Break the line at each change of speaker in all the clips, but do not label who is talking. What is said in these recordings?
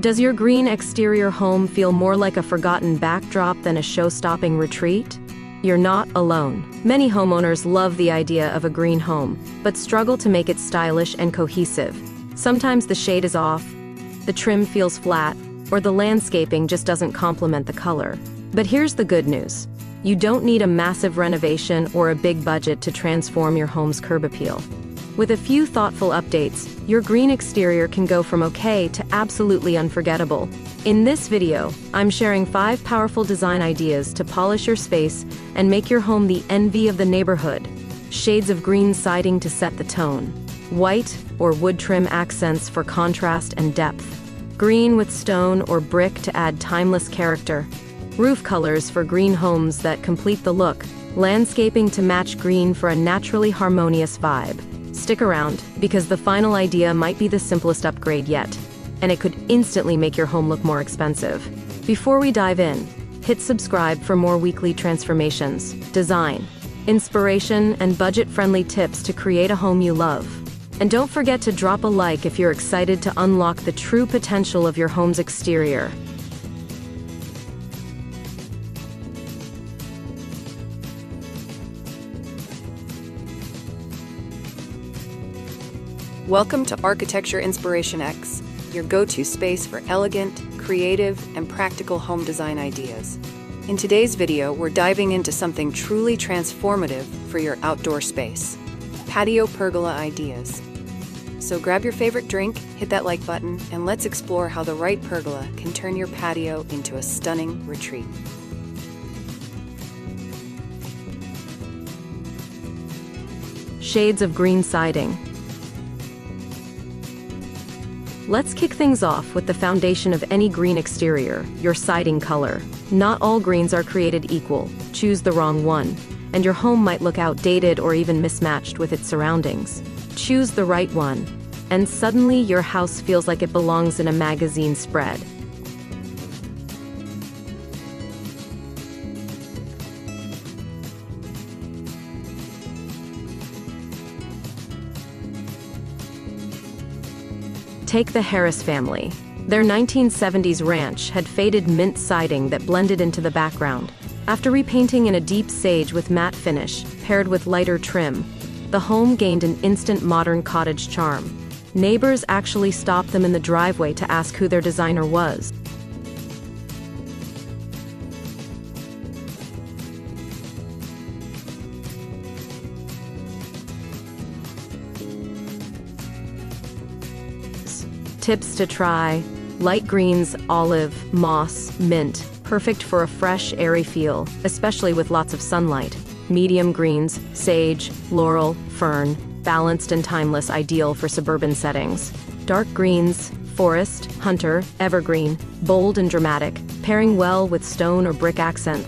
Does your green exterior home feel more like a forgotten backdrop than a show-stopping retreat? You're not alone. Many homeowners love the idea of a green home, but struggle to make it stylish and cohesive. Sometimes the shade is off, the trim feels flat, or the landscaping just doesn't complement the color. But here's the good news. You don't need a massive renovation or a big budget to transform your home's curb appeal. With a few thoughtful updates, your green exterior can go from okay to absolutely unforgettable. In this video, I'm sharing 5 powerful design ideas to polish your space and make your home the envy of the neighborhood. Shades of green siding to set the tone. White or wood trim accents for contrast and depth. Green with stone or brick to add timeless character. Roof colors for green homes that complete the look. Landscaping to match green for a naturally harmonious vibe. Stick around, because the final idea might be the simplest upgrade yet, and it could instantly make your home look more expensive. Before we dive in, hit subscribe for more weekly transformations, design, inspiration, and budget-friendly tips to create a home you love. And don't forget to drop a like if you're excited to unlock the true potential of your home's exterior.
Welcome to Architecture Inspiration X, your go-to space for elegant, creative, and practical home design ideas. In today's video, we're diving into something truly transformative for your outdoor space: patio pergola ideas. So grab your favorite drink, hit that like button, and let's explore how the right pergola can turn your patio into a stunning retreat.
Shades of green siding. Let's kick things off with the foundation of any green exterior, your siding color. Not all greens are created equal. Choose the wrong one, and your home might look outdated or even mismatched with its surroundings. Choose the right one, and suddenly your house feels like it belongs in a magazine spread. Take the Harris family. Their 1970s ranch had faded mint siding that blended into the background. After repainting in a deep sage with matte finish, paired with lighter trim, the home gained an instant modern cottage charm. Neighbors actually stopped them in the driveway to ask who their designer was. Tips to try: light greens, olive, moss, mint, perfect for a fresh, airy feel, especially with lots of sunlight. Medium greens, sage, laurel, fern, balanced and timeless, ideal for suburban settings. Dark greens, forest, hunter, evergreen, bold and dramatic, pairing well with stone or brick accent.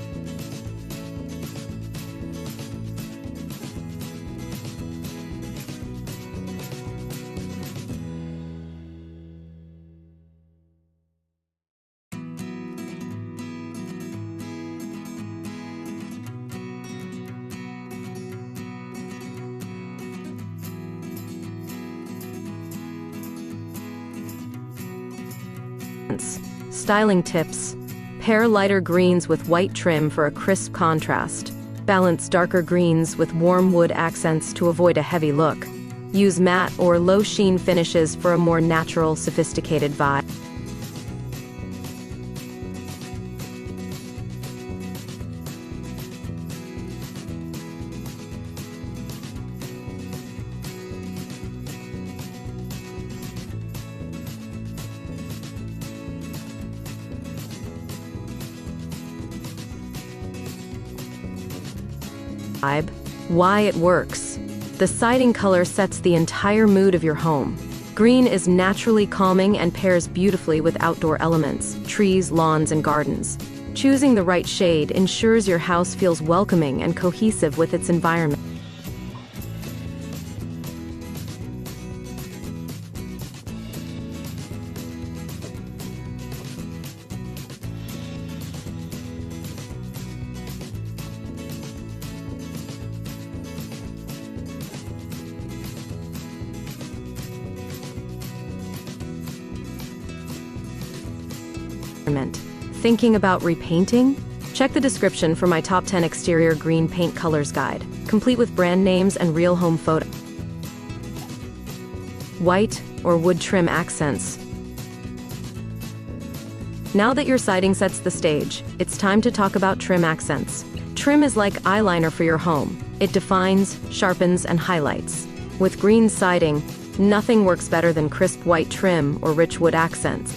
Styling tips: pair lighter greens with white trim for a crisp contrast. Balance darker greens with warm wood accents to avoid a heavy look. Use matte or low sheen finishes for a more natural, sophisticated vibe. Why it works. The siding color sets the entire mood of your home. Green is naturally calming and pairs beautifully with outdoor elements, trees, lawns, and gardens. Choosing the right shade ensures your house feels welcoming and cohesive with its environment. Thinking about repainting? Check the description for my top 10 exterior green paint colors guide, complete with brand names and real home photos. White or wood trim accents. Now that your siding sets the stage, it's time to talk about trim accents. Trim is like eyeliner for your home. It defines, sharpens, and highlights. With green siding, nothing works better than crisp white trim or rich wood accents.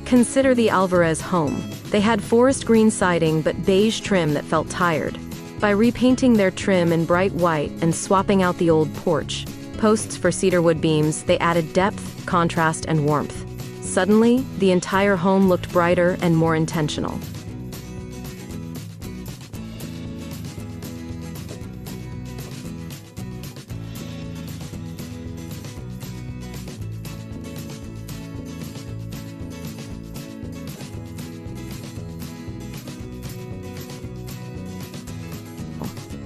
Consider the Alvarez home. They had forest green siding but beige trim that felt tired. By repainting their trim in bright white and swapping out the old porch posts for cedarwood beams, they added depth, contrast, and warmth. Suddenly, the entire home looked brighter and more intentional.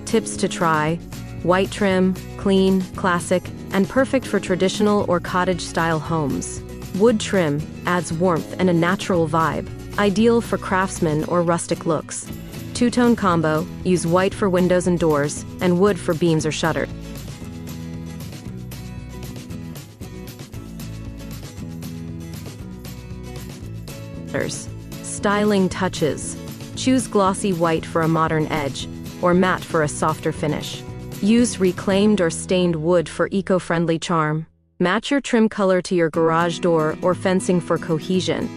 Tips to try: white trim, clean, classic, and perfect for traditional or cottage-style homes. Wood trim adds warmth and a natural vibe, ideal for craftsmen or rustic looks. Two-tone combo: use white for windows and doors, and wood for beams or shutters. Styling touches: choose glossy white for a modern edge, or matte for a softer finish. Use reclaimed or stained wood for eco-friendly charm. Match your trim color to your garage door or fencing for cohesion.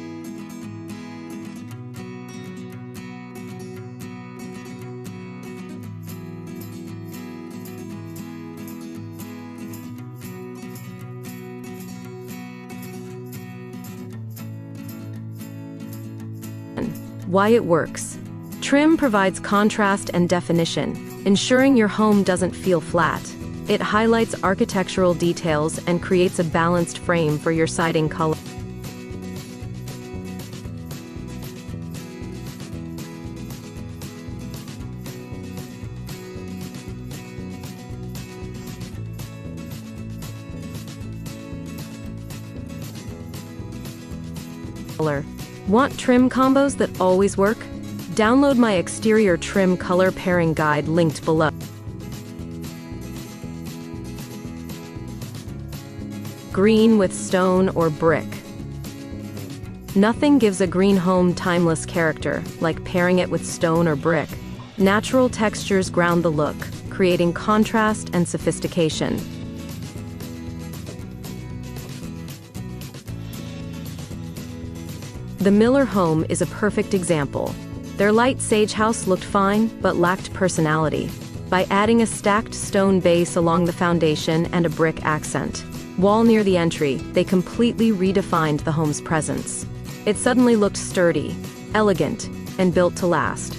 Why it works. Trim provides contrast and definition, ensuring your home doesn't feel flat. It highlights architectural details and creates a balanced frame for your siding color. Want trim combos that always work? Download my exterior trim color pairing guide linked below. Green with stone or brick. Nothing gives a green home timeless character like pairing it with stone or brick. Natural textures ground the look, creating contrast and sophistication. The Miller home is a perfect example. Their light sage house looked fine, but lacked personality. By adding a stacked stone base along the foundation and a brick accent wall near the entry, they completely redefined the home's presence. It suddenly looked sturdy, elegant, and built to last.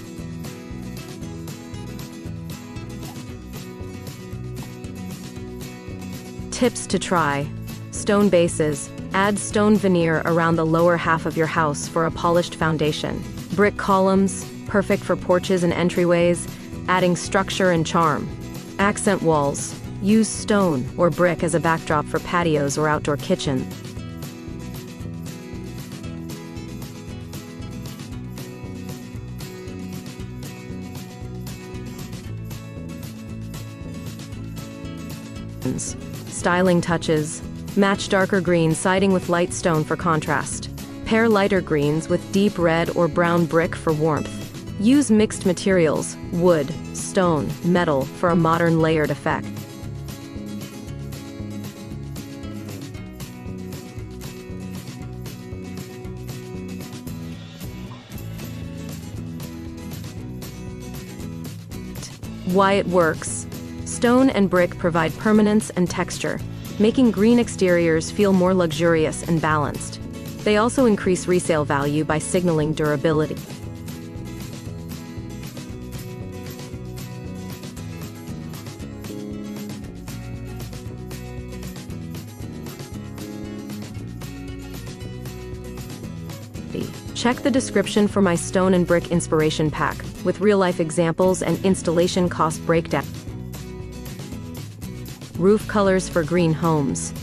Tips to try: stone bases. Add stone veneer around the lower half of your house for a polished foundation. Brick columns, perfect for porches and entryways, adding structure and charm. Accent walls. Use stone or brick as a backdrop for patios or outdoor kitchens. Styling touches. Match darker green siding with light stone for contrast. Pair lighter greens with deep red or brown brick for warmth. Use mixed materials, wood, stone, metal, for a modern layered effect. Why it works. Stone and brick provide permanence and texture, making green exteriors feel more luxurious and balanced. They also increase resale value by signaling durability. Check the description for my stone and brick inspiration pack, with real-life examples and installation cost breakdown. Roof colors for green homes.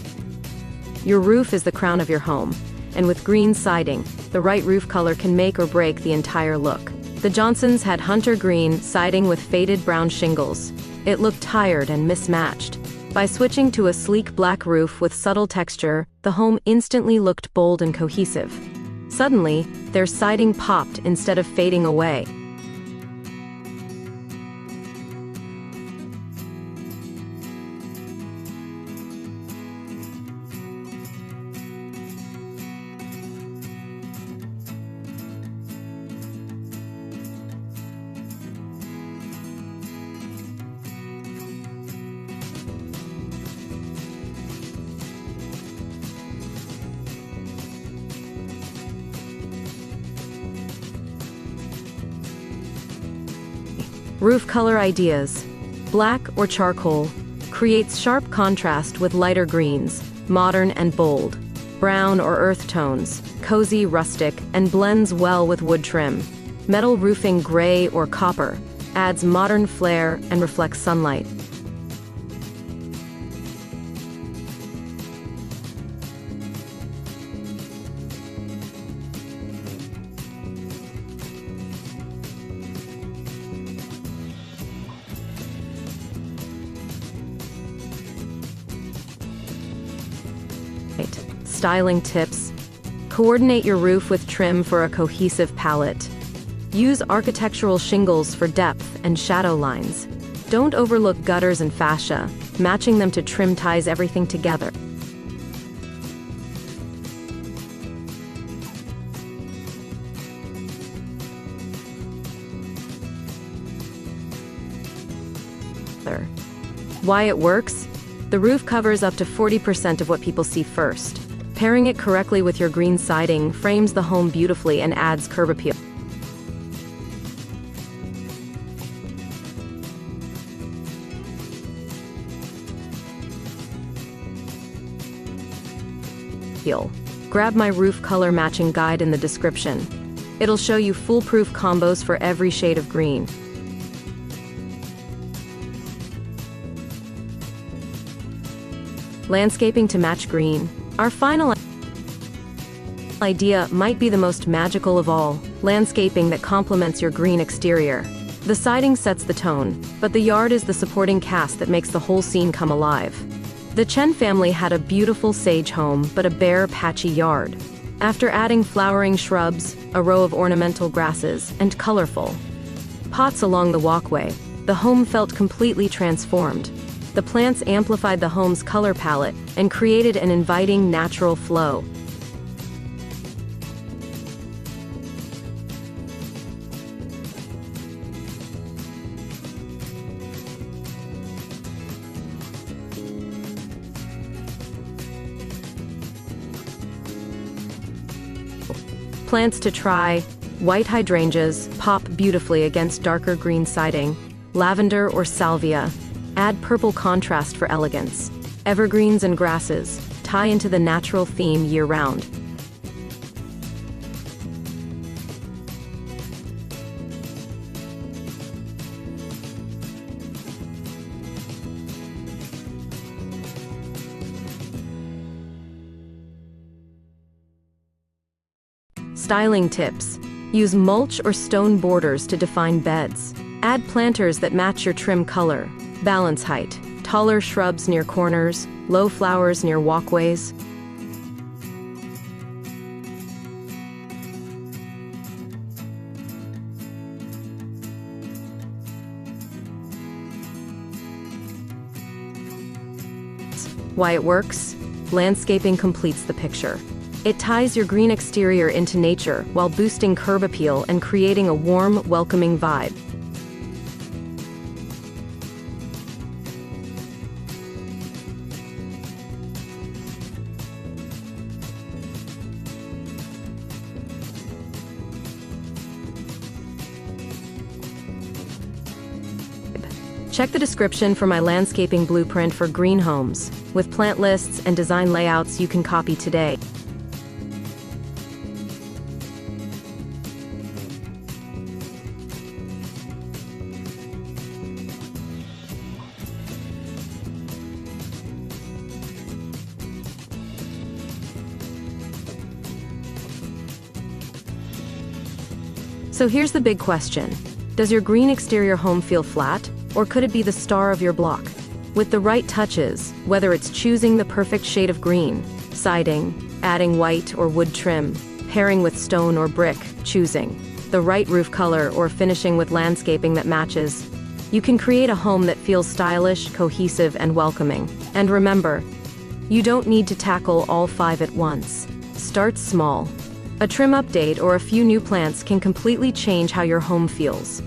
Your roof is the crown of your home, and with green siding, the right roof color can make or break the entire look. The Johnsons had hunter green siding with faded brown shingles. It looked tired and mismatched. By switching to a sleek black roof with subtle texture, the home instantly looked bold and cohesive. Suddenly, their siding popped instead of fading away. Roof color ideas. Black or charcoal creates sharp contrast with lighter greens, modern and bold. Brown or earth tones, cozy, rustic, and blends well with wood trim. Metal roofing gray or copper adds modern flair and reflects sunlight. Styling tips. Coordinate your roof with trim for a cohesive palette. Use architectural shingles for depth and shadow lines. Don't overlook gutters and fascia. Matching them to trim ties everything together. Why it works? The roof covers up to 40% of what people see first. Pairing it correctly with your green siding frames the home beautifully and adds curb appeal. Grab my roof color matching guide in the description. It'll show you foolproof combos for every shade of green. Landscaping to match green. Our final idea might be the most magical of all, landscaping that complements your green exterior. The siding sets the tone, but the yard is the supporting cast that makes the whole scene come alive. The Chen family had a beautiful sage home, but a bare, patchy yard. After adding flowering shrubs, a row of ornamental grasses, and colorful pots along the walkway, the home felt completely transformed. The plants amplified the home's color palette and created an inviting, natural flow. Plants to try. White hydrangeas pop beautifully against darker green siding. Lavender or salvia add purple contrast for elegance. Evergreens and grasses tie into the natural theme year-round. Styling tips. Use mulch or stone borders to define beds. Add planters that match your trim color. Balance height. Taller shrubs near corners, low flowers near walkways. Why it works? Landscaping completes the picture. It ties your green exterior into nature while boosting curb appeal and creating a warm, welcoming vibe. Check the description for my landscaping blueprint for green homes, with plant lists and design layouts you can copy today. So here's the big question. Does your green exterior home feel flat, or could it be the star of your block? With the right touches, whether it's choosing the perfect shade of green, siding, adding white or wood trim, pairing with stone or brick, choosing the right roof color, or finishing with landscaping that matches, you can create a home that feels stylish, cohesive, and welcoming. And remember, you don't need to tackle all 5 at once. Start small. A trim update or a few new plants can completely change how your home feels.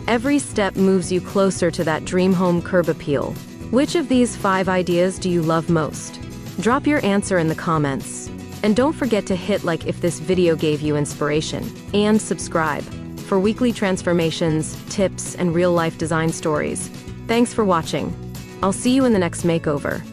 Every step moves you closer to that dream home curb appeal. Which of these 5 ideas do you love most? Drop your answer in the comments. And don't forget to hit like if this video gave you inspiration, and subscribe for weekly transformations, tips, and real-life design stories. Thanks for watching. I'll see you in the next makeover.